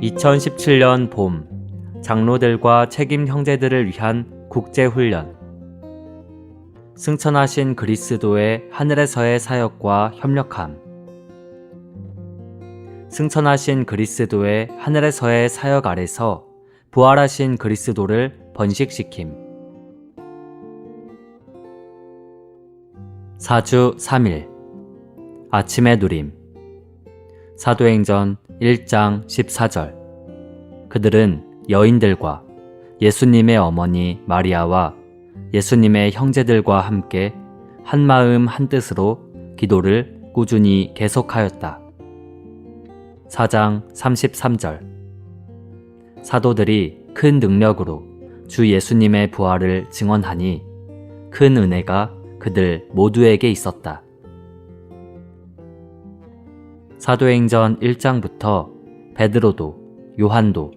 2017년 봄, 장로들과 책임 형제들을 위한 국제훈련. 승천하신 그리스도의 하늘에서의 사역과 협력함. 승천하신 그리스도의 하늘에서의 사역 아래서 부활하신 그리스도를 번식시킴. 4주 3일 아침의 누림. 사도행전 1장 14절. 그들은 여인들과 예수님의 어머니 마리아와 예수님의 형제들과 함께 한마음 한뜻으로 기도를 꾸준히 계속하였다. 4장 33절. 사도들이 큰 능력으로 주 예수님의 부활을 증언하니 큰 은혜가 그들 모두에게 있었다. 사도행전 1장부터 베드로도 요한도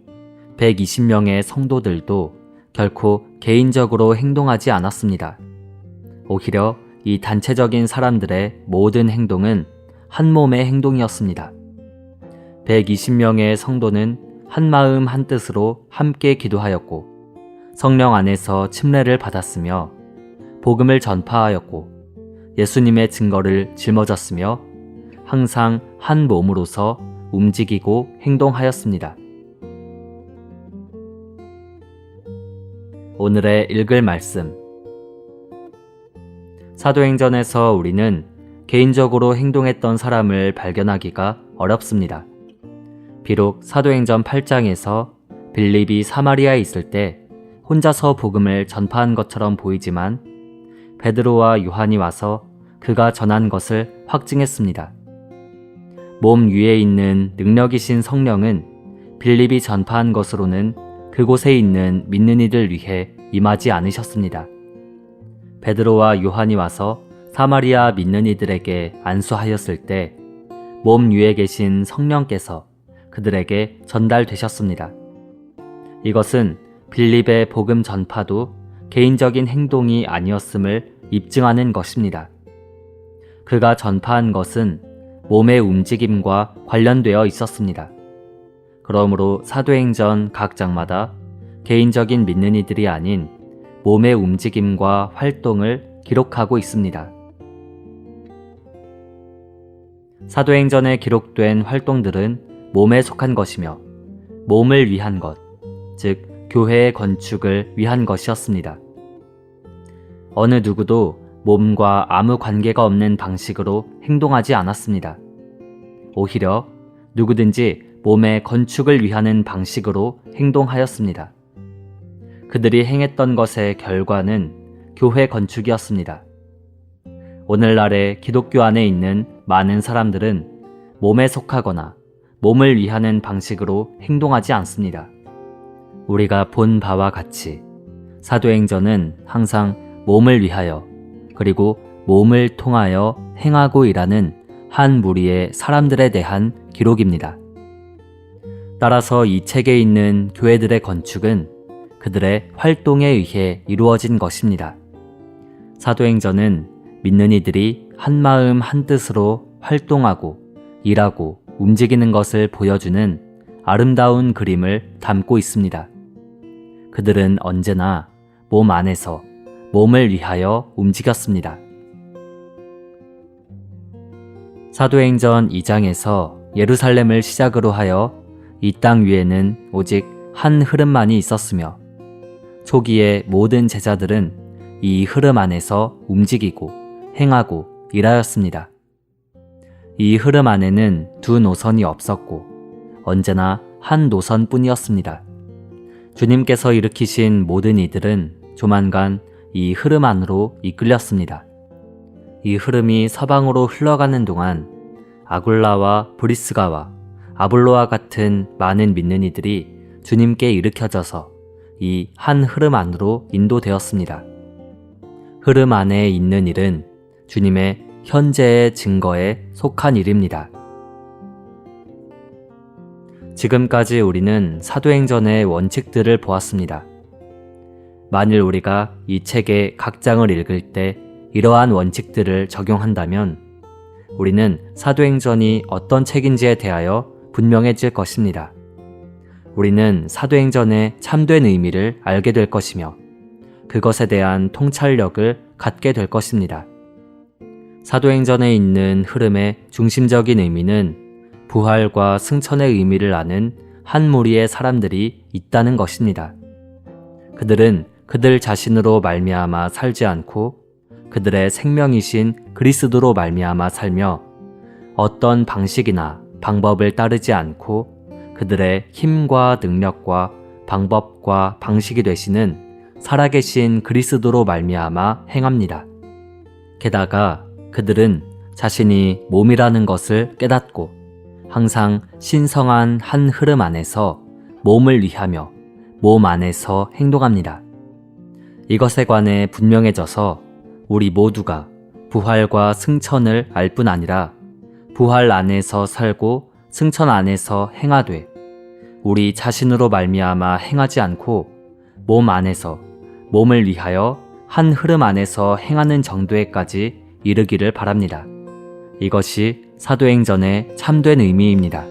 120명의 성도들도 결코 개인적으로 행동하지 않았습니다. 오히려 이 단체적인 사람들의 모든 행동은 한 몸의 행동이었습니다. 120명의 성도는 한마음 한뜻으로 함께 기도하였고 성령 안에서 침례를 받았으며 복음을 전파하였고 예수님의 증거를 짊어졌으며 항상 한 몸으로서 움직이고 행동하였습니다. 오늘의 읽을 말씀. 사도행전에서 우리는 개인적으로 행동했던 사람을 발견하기가 어렵습니다. 비록 사도행전 8장에서 빌립이 사마리아에 있을 때 혼자서 복음을 전파한 것처럼 보이지만 베드로와 요한이 와서 그가 전한 것을 확증했습니다. 몸 위에 있는 능력이신 성령은 빌립이 전파한 것으로는 그곳에 있는 믿는 이들 위해 임하지 않으셨습니다. 베드로와 요한이 와서 사마리아 믿는 이들에게 안수하였을 때 몸 위에 계신 성령께서 그들에게 전달되셨습니다. 이것은 빌립의 복음 전파도 개인적인 행동이 아니었음을 입증하는 것입니다. 그가 전파한 것은 몸의 움직임과 관련되어 있었습니다. 그러므로 사도행전 각 장마다 개인적인 믿는 이들이 아닌 몸의 움직임과 활동을 기록하고 있습니다. 사도행전에 기록된 활동들은 몸에 속한 것이며 몸을 위한 것, 즉 교회의 건축을 위한 것이었습니다. 어느 누구도 몸과 아무 관계가 없는 방식으로 행동하지 않았습니다. 오히려 누구든지 몸의 건축을 위하는 방식으로 행동하였습니다. 그들이 행했던 것의 결과는 교회 건축이었습니다. 오늘날의 기독교 안에 있는 많은 사람들은 몸에 속하거나 몸을 위하는 방식으로 행동하지 않습니다. 우리가 본 바와 같이 사도행전은 항상 몸을 위하여 그리고 몸을 통하여 행하고 일하는 한 무리의 사람들에 대한 기록입니다. 따라서 이 책에 있는 교회들의 건축은 그들의 활동에 의해 이루어진 것입니다. 사도행전은 믿는 이들이 한마음 한뜻으로 활동하고 일하고 움직이는 것을 보여주는 아름다운 그림을 담고 있습니다. 그들은 언제나 몸 안에서 몸을 위하여 움직였습니다. 사도행전 2장에서 예루살렘을 시작으로 하여 이 땅 위에는 오직 한 흐름만이 있었으며 초기의 모든 제자들은 이 흐름 안에서 움직이고 행하고 일하였습니다. 이 흐름 안에는 두 노선이 없었고 언제나 한 노선뿐이었습니다. 주님께서 일으키신 모든 이들은 조만간 이 흐름 안으로 이끌렸습니다. 이 흐름이 서방으로 흘러가는 동안 아굴라와 브리스가와 아볼로와 같은 많은 믿는 이들이 주님께 일으켜져서 이 한 흐름 안으로 인도되었습니다. 흐름 안에 있는 일은 주님의 현재의 증거에 속한 일입니다. 지금까지 우리는 사도행전의 원칙들을 보았습니다. 만일 우리가 이 책의 각 장을 읽을 때 이러한 원칙들을 적용한다면 우리는 사도행전이 어떤 책인지에 대하여 분명해질 것입니다. 우리는 사도행전의 참된 의미를 알게 될 것이며 그것에 대한 통찰력을 갖게 될 것입니다. 사도행전에 있는 흐름의 중심적인 의미는 부활과 승천의 의미를 아는 한 무리의 사람들이 있다는 것입니다. 그들은 그들 자신으로 말미암아 살지 않고 그들의 생명이신 그리스도로 말미암아 살며 어떤 방식이나 방법을 따르지 않고 그들의 힘과 능력과 방법과 방식이 되시는 살아계신 그리스도로 말미암아 행합니다. 게다가 그들은 자신이 몸이라는 것을 깨닫고 항상 신성한 한 흐름 안에서 몸을 위하며 몸 안에서 행동합니다. 이것에 관해 분명해져서 우리 모두가 부활과 승천을 알 뿐 아니라 부활 안에서 살고 승천 안에서 행하되 우리 자신으로 말미암아 행하지 않고 몸 안에서 몸을 위하여 한 흐름 안에서 행하는 정도에까지 이르기를 바랍니다. 이것이 사도행전의 참된 의미입니다.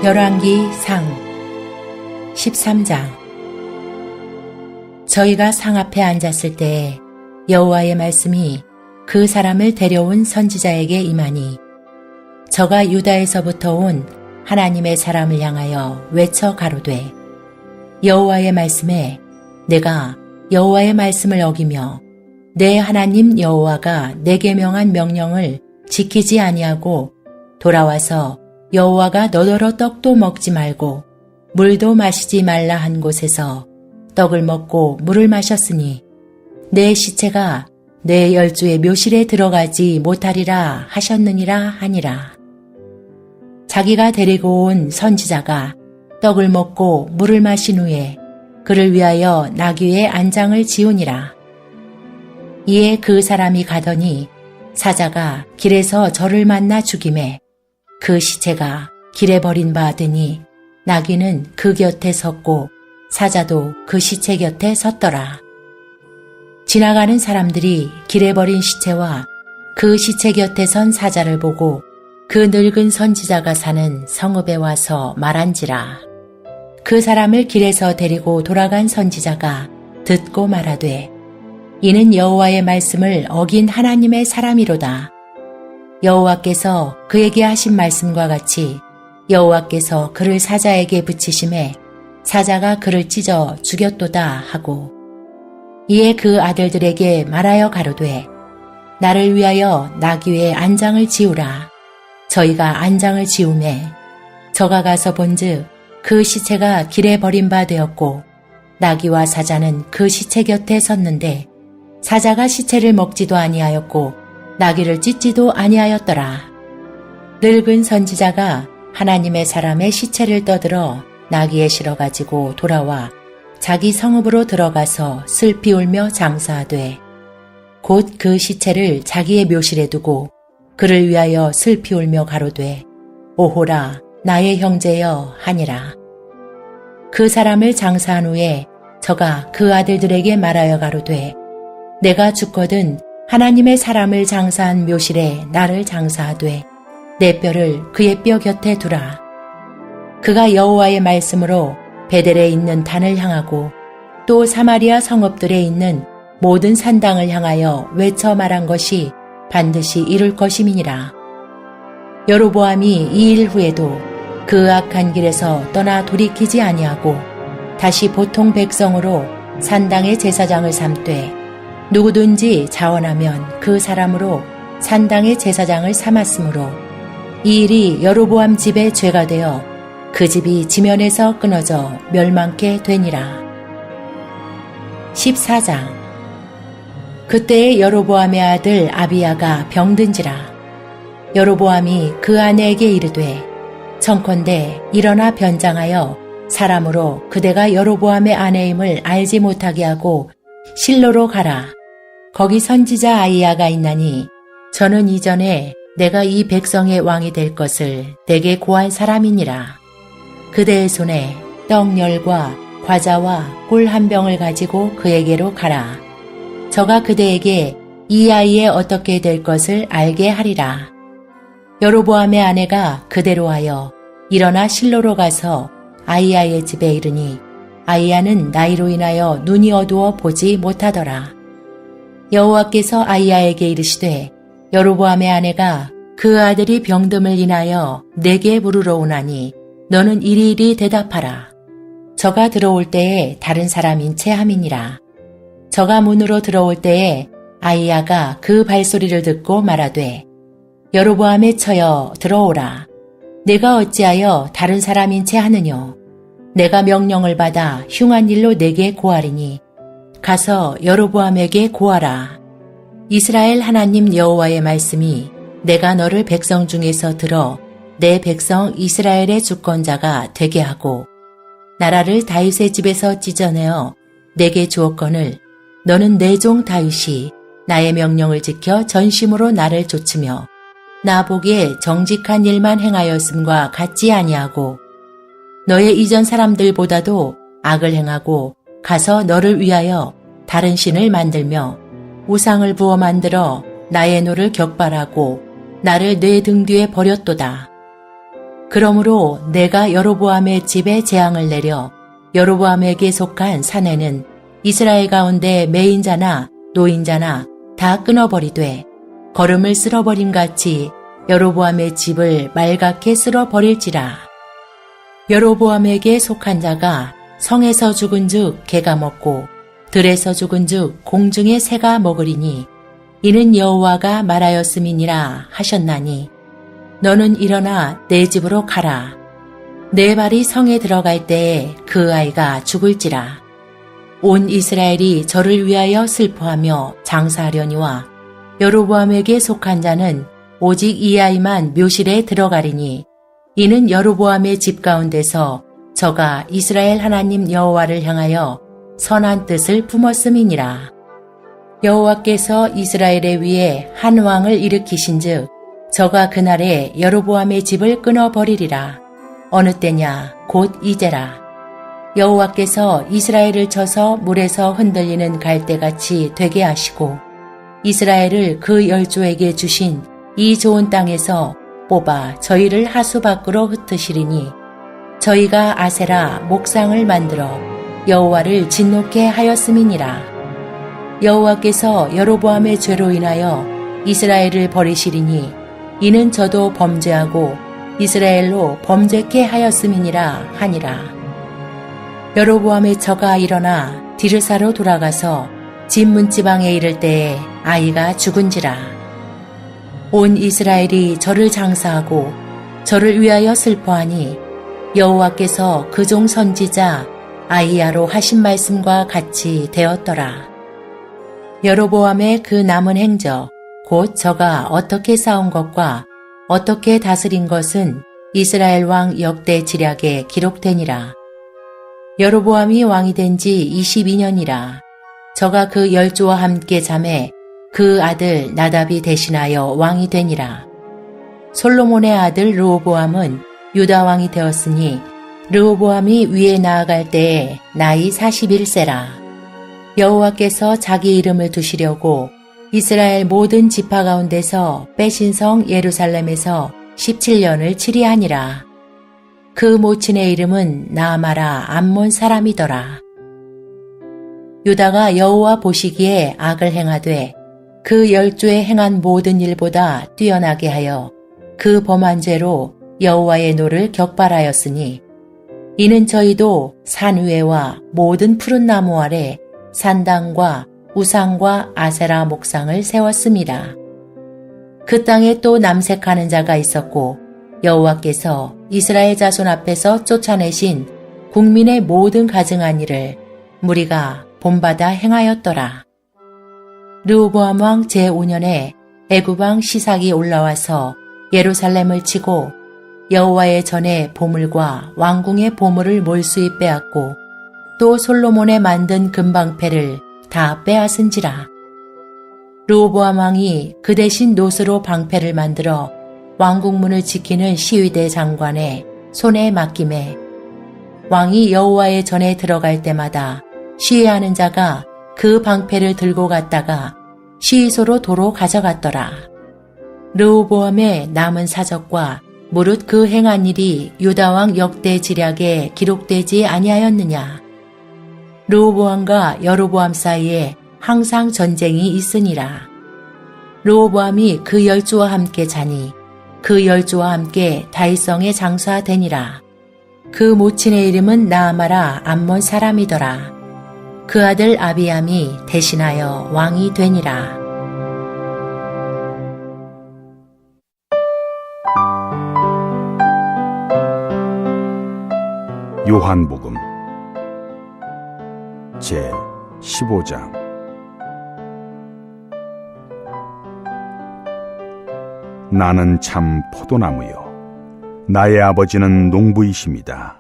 열왕기 상 13장. 저희가 상 앞에 앉았을 때에 여호와의 말씀이 그 사람을 데려온 선지자에게 임하니 저가 유다에서부터 온 하나님의 사람을 향하여 외쳐 가로되 여호와의 말씀에 내가 여호와의 말씀을 어기며 내 하나님 여호와가 내게 명한 명령을 지키지 아니하고 돌아와서 여호와가 너더러 떡도 먹지 말고 물도 마시지 말라 한 곳에서 떡을 먹고 물을 마셨으니 내 시체가 내 열주의 묘실에 들어가지 못하리라 하셨느니라 하니라. 자기가 데리고 온 선지자가 떡을 먹고 물을 마신 후에 그를 위하여 나귀의 안장을 지우니라. 이에 그 사람이 가더니 사자가 길에서 저를 만나 죽임에 그 시체가 길에 버림받으니 나귀는 그 곁에 섰고 사자도 그 시체 곁에 섰더라. 지나가는 사람들이 길에 버린 시체와 그 시체 곁에 선 사자를 보고 그 늙은 선지자가 사는 성읍에 와서 말한지라. 그 사람을 길에서 데리고 돌아간 선지자가 듣고 말하되 이는 여호와의 말씀을 어긴 하나님의 사람이로다. 여호와께서 그에게 하신 말씀과 같이 여호와께서 그를 사자에게 붙이심에 사자가 그를 찢어 죽였도다 하고 이에 그 아들들에게 말하여 가로되 나를 위하여 나귀의 안장을 지우라. 저희가 안장을 지우매 저가 가서 본즉 그 시체가 길에 버림바 되었고 나귀와 사자는 그 시체 곁에 섰는데 사자가 시체를 먹지도 아니하였고 나귀를 찢지도 아니하였더라. 늙은 선지자가 하나님의 사람의 시체를 떠들어 나귀에 실어가지고 돌아와 자기 성읍으로 들어가서 슬피 울며 장사하되 곧 그 시체를 자기의 묘실에 두고 그를 위하여 슬피 울며 가로되 오호라 나의 형제여 하니라. 그 사람을 장사한 후에 저가 그 아들들에게 말하여 가로되 내가 죽거든 하나님의 사람을 장사한 묘실에 나를 장사하되 내 뼈를 그의 뼈 곁에 두라. 그가 여호와의 말씀으로 베델에 있는 단을 향하고 또 사마리아 성읍들에 있는 모든 산당을 향하여 외쳐 말한 것이 반드시 이룰 것임이니라. 여로보암이 이 일 후에도 그 악한 길에서 떠나 돌이키지 아니하고 다시 보통 백성으로 산당의 제사장을 삼되 누구든지 자원하면 그 사람으로 산당의 제사장을 삼았으므로 이 일이 여로보암 집의 죄가 되어 그 집이 지면에서 끊어져 멸망케 되니라. 14장. 그때에 여로보암의 아들 아비야가 병든지라. 여로보암이 그 아내에게 이르되 청컨대 일어나 변장하여 사람으로 그대가 여로보암의 아내임을 알지 못하게 하고 실로로 가라. 거기 선지자 아이야가 있나니 저는 이전에 내가 이 백성의 왕이 될 것을 내게 고한 사람이니라. 그대의 손에 떡열과 과자와 꿀 한 병을 가지고 그에게로 가라. 저가 그대에게 이 아이의 어떻게 될 것을 알게 하리라. 여로보암의 아내가 그대로 하여 일어나 실로로 가서 아이야의 집에 이르니 아이야는 나이로 인하여 눈이 어두워 보지 못하더라. 여호와께서 아이야에게 이르시되 여로보암의 아내가 그 아들이 병듦을 인하여 내게 물으러 오나니 너는 이리이리 대답하라. 저가 들어올 때에 다른 사람인 채 함이니라. 저가 문으로 들어올 때에 아이야가 그 발소리를 듣고 말하되 여로보암의 처여 들어오라. 내가 어찌하여 다른 사람인 채 하느뇨. 내가 명령을 받아 흉한 일로 내게 고하리니 가서 여로보암에게 고하라. 이스라엘 하나님 여호와의 말씀이 내가 너를 백성 중에서 들어 내 백성 이스라엘의 주권자가 되게 하고 나라를 다윗의 집에서 찢어내어 내게 주었거늘 너는 내 종 다윗이 나의 명령을 지켜 전심으로 나를 좇으며 나 보기에 정직한 일만 행하였음과 같지 아니하고 너의 이전 사람들보다도 악을 행하고 가서 너를 위하여 다른 신을 만들며 우상을 부어 만들어 나의 노를 격발하고 나를 내 등 뒤에 버렸도다. 그러므로 내가 여로보암의 집에 재앙을 내려 여로보암에게 속한 사내는 이스라엘 가운데 매인자나 노인자나 다 끊어버리되 거름을 쓸어버림같이 여로보암의 집을 말갛게 쓸어버릴지라. 여로보암에게 속한 자가 성에서 죽은즉 개가 먹고 들에서 죽은즉 공중의 새가 먹으리니 이는 여호와가 말하였음이니라 하셨나니 너는 일어나 내 집으로 가라. 내 발이 성에 들어갈 때에 그 아이가 죽을지라. 온 이스라엘이 저를 위하여 슬퍼하며 장사하려니와 여로보암에게 속한 자는 오직 이 아이만 묘실에 들어가리니 이는 여로보암의 집 가운데서 저가 이스라엘 하나님 여호와를 향하여 선한 뜻을 품었음이니라. 여호와께서 이스라엘의 위에 한 왕을 일으키신즉 저가 그날에 여로보암의 집을 끊어버리리라. 어느 때냐 곧 이제라. 여호와께서 이스라엘을 쳐서 물에서 흔들리는 갈대같이 되게 하시고 이스라엘을 그 열조에게 주신 이 좋은 땅에서 뽑아 저희를 하수 밖으로 흩으시리니 저희가 아세라 목상을 만들어 여호와를 진노케 하였음이니라. 여호와께서 여로보암의 죄로 인하여 이스라엘을 버리시리니 이는 저도 범죄하고 이스라엘로 범죄케 하였음이니라 하니라. 여로보암의 처가 일어나 디르사로 돌아가서 집 문지방에 이를 때에 아이가 죽은지라. 온 이스라엘이 저를 장사하고 저를 위하여 슬퍼하니 여호와께서 그 종 선지자 아이야로 하신 말씀과 같이 되었더라. 여로보암의 그 남은 행적 곧 저가 어떻게 싸운 것과 어떻게 다스린 것은 이스라엘 왕 역대 지략에 기록되니라. 여로보암이 왕이 된 지 22년이라. 저가 그 열조와 함께 잠에 그 아들 나답이 대신하여 왕이 되니라. 솔로몬의 아들 르호보암은 유다 왕이 되었으니 르호보암이 위에 나아갈 때에 나이 41세라. 여호와께서 자기 이름을 두시려고 이스라엘 모든 지파 가운데서 빼신 성 예루살렘에서 17년을 치리하니라. 그 모친의 이름은 나아마라 암몬 사람이더라. 유다가 여호와 보시기에 악을 행하되 그 열조에 행한 모든 일보다 뛰어나게 하여 그 범한 죄로 여호와의 노를 격발하였으니 이는 저희도 산 위에와 모든 푸른 나무 아래 산당과 우상과 아세라 목상을 세웠습니다. 그 땅에 또 남색하는 자가 있었고 여호와께서 이스라엘 자손 앞에서 쫓아내신 국민의 모든 가증한 일을 무리가 본받아 행하였더라. 르호보암 왕 제5년에 애굽 왕 시삭이 올라와서 예루살렘을 치고 여호와의 전에 보물과 왕궁의 보물을 몰수히 빼앗고 또 솔로몬의 만든 금방패를 다 빼앗은지라. 르호보암 왕이 그 대신 노스로 방패를 만들어 왕궁문을 지키는 시위대 장관의 손에 맡김에 왕이 여호와의 전에 들어갈 때마다 시위하는 자가 그 방패를 들고 갔다가 시위소로 도로 가져갔더라. 르호보암의 남은 사적과 무릇 그 행한 일이 유다왕 역대 지략에 기록되지 아니하였느냐. 르호보암과 여로보암 사이에 항상 전쟁이 있으니라. 르호보암이 그 열조와 함께 자니 그 열조와 함께 다윗성에 장사되니라. 그 모친의 이름은 나아마라 암몬 사람이더라. 그 아들 아비암이 대신하여 왕이 되니라. 요한복음 제 15장. 나는 참 포도나무요 나의 아버지는 농부이십니다.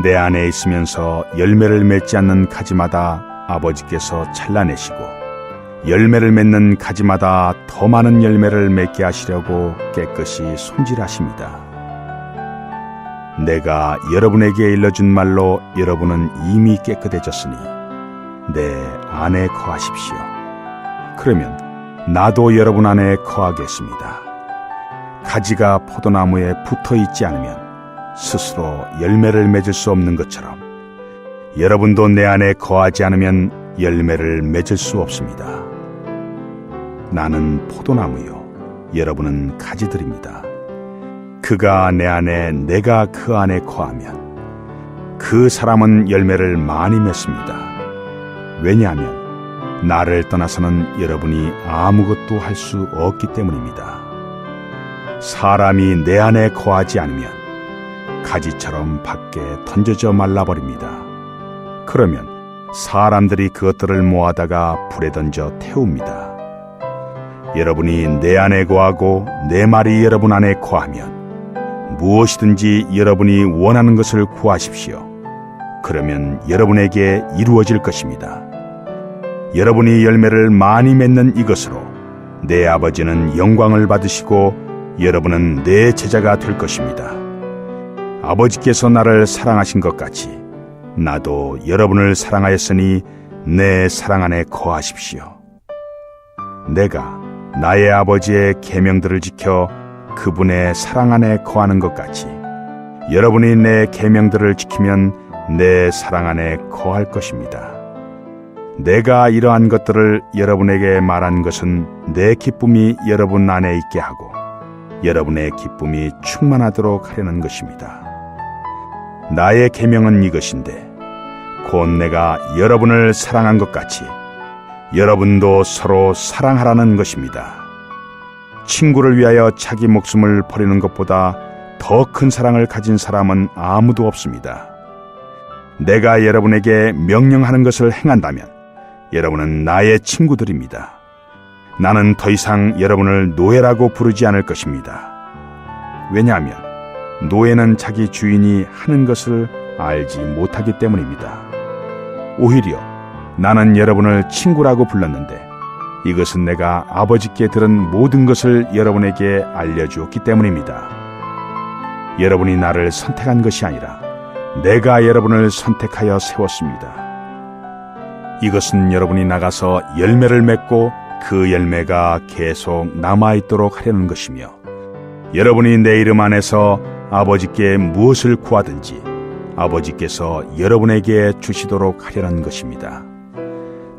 내 안에 있으면서 열매를 맺지 않는 가지마다 아버지께서 잘라내시고 열매를 맺는 가지마다 더 많은 열매를 맺게 하시려고 깨끗이 손질하십니다. 내가 여러분에게 일러준 말로 여러분은 이미 깨끗해졌으니 내 안에 거하십시오. 그러면 나도 여러분 안에 거하겠습니다. 가지가 포도나무에 붙어 있지 않으면 스스로 열매를 맺을 수 없는 것처럼 여러분도 내 안에 거하지 않으면 열매를 맺을 수 없습니다. 나는 포도나무요 여러분은 가지들입니다. 그가 내 안에 내가 그 안에 거하면 그 사람은 열매를 많이 맺습니다. 왜냐하면 나를 떠나서는 여러분이 아무것도 할 수 없기 때문입니다. 사람이 내 안에 거하지 않으면 가지처럼 밖에 던져져 말라버립니다. 그러면 사람들이 그것들을 모아다가 불에 던져 태웁니다. 여러분이 내 안에 거하고 내 말이 여러분 안에 거하면 무엇이든지 여러분이 원하는 것을 구하십시오. 그러면 여러분에게 이루어질 것입니다. 여러분이 열매를 많이 맺는 이것으로 내 아버지는 영광을 받으시고 여러분은 내 제자가 될 것입니다. 아버지께서 나를 사랑하신 것 같이 나도 여러분을 사랑하였으니 내 사랑 안에 거하십시오. 내가 나의 아버지의 계명들을 지켜 그분의 사랑 안에 거하는 것 같이 여러분이 내 계명들을 지키면 내 사랑 안에 거할 것입니다. 내가 이러한 것들을 여러분에게 말한 것은 내 기쁨이 여러분 안에 있게 하고 여러분의 기쁨이 충만하도록 하려는 것입니다. 나의 계명은 이것인데 곧 내가 여러분을 사랑한 것 같이 여러분도 서로 사랑하라는 것입니다. 친구를 위하여 자기 목숨을 버리는 것보다 더 큰 사랑을 가진 사람은 아무도 없습니다. 내가 여러분에게 명령하는 것을 행한다면 여러분은 나의 친구들입니다. 나는 더 이상 여러분을 노예라고 부르지 않을 것입니다. 왜냐하면 노예는 자기 주인이 하는 것을 알지 못하기 때문입니다. 오히려 나는 여러분을 친구라고 불렀는데 이것은 내가 아버지께 들은 모든 것을 여러분에게 알려주었기 때문입니다. 여러분이 나를 선택한 것이 아니라 내가 여러분을 선택하여 세웠습니다. 이것은 여러분이 나가서 열매를 맺고 그 열매가 계속 남아있도록 하려는 것이며 여러분이 내 이름 안에서 아버지께 무엇을 구하든지 아버지께서 여러분에게 주시도록 하려는 것입니다.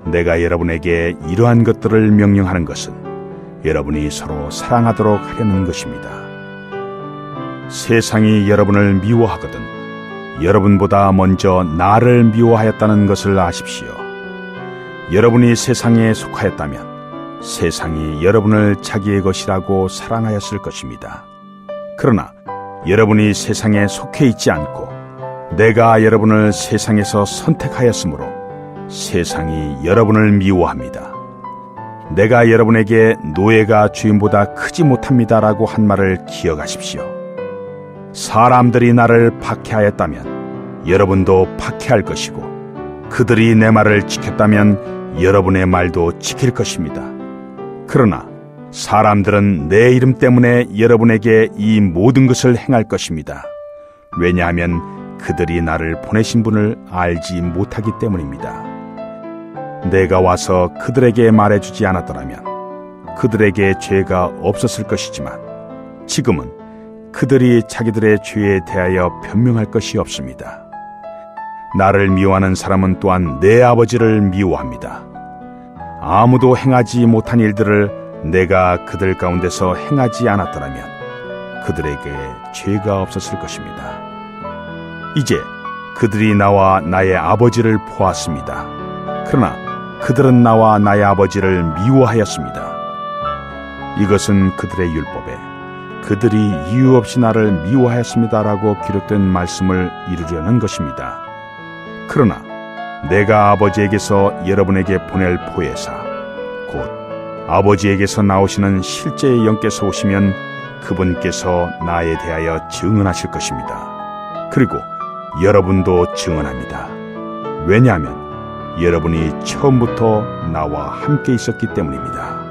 내가 여러분에게 이러한 것들을 명령하는 것은 여러분이 서로 사랑하도록 하려는 것입니다. 세상이 여러분을 미워하거든 여러분보다 먼저 나를 미워하였다는 것을 아십시오. 여러분이 세상에 속하였다면 세상이 여러분을 자기의 것이라고 사랑하였을 것입니다. 그러나 여러분이 세상에 속해 있지 않고 내가 여러분을 세상에서 선택하였으므로 세상이 여러분을 미워합니다. 내가 여러분에게 노예가 주인보다 크지 못합니다라고 한 말을 기억하십시오. 사람들이 나를 박해하였다면 여러분도 박해할 것이고 그들이 내 말을 지켰다면 여러분의 말도 지킬 것입니다. 그러나 사람들은 내 이름 때문에 여러분에게 이 모든 것을 행할 것입니다. 왜냐하면 그들이 나를 보내신 분을 알지 못하기 때문입니다. 내가 와서 그들에게 말해주지 않았더라면 그들에게 죄가 없었을 것이지만 지금은 그들이 자기들의 죄에 대하여 변명할 것이 없습니다. 나를 미워하는 사람은 또한 내 아버지를 미워합니다. 아무도 행하지 못한 일들을 내가 그들 가운데서 행하지 않았더라면 그들에게 죄가 없었을 것입니다. 이제 그들이 나와 나의 아버지를 보았습니다. 그러나 그들은 나와 나의 아버지를 미워하였습니다. 이것은 그들의 율법에 그들이 이유 없이 나를 미워하였습니다라고 기록된 말씀을 이루려는 것입니다. 그러나 내가 아버지에게서 여러분에게 보낼 보혜사 곧 아버지에게서 나오시는 실제의 영께서 오시면 그분께서 나에 대하여 증언하실 것입니다. 그리고 여러분도 증언합니다. 왜냐하면 여러분이 처음부터 나와 함께 있었기 때문입니다.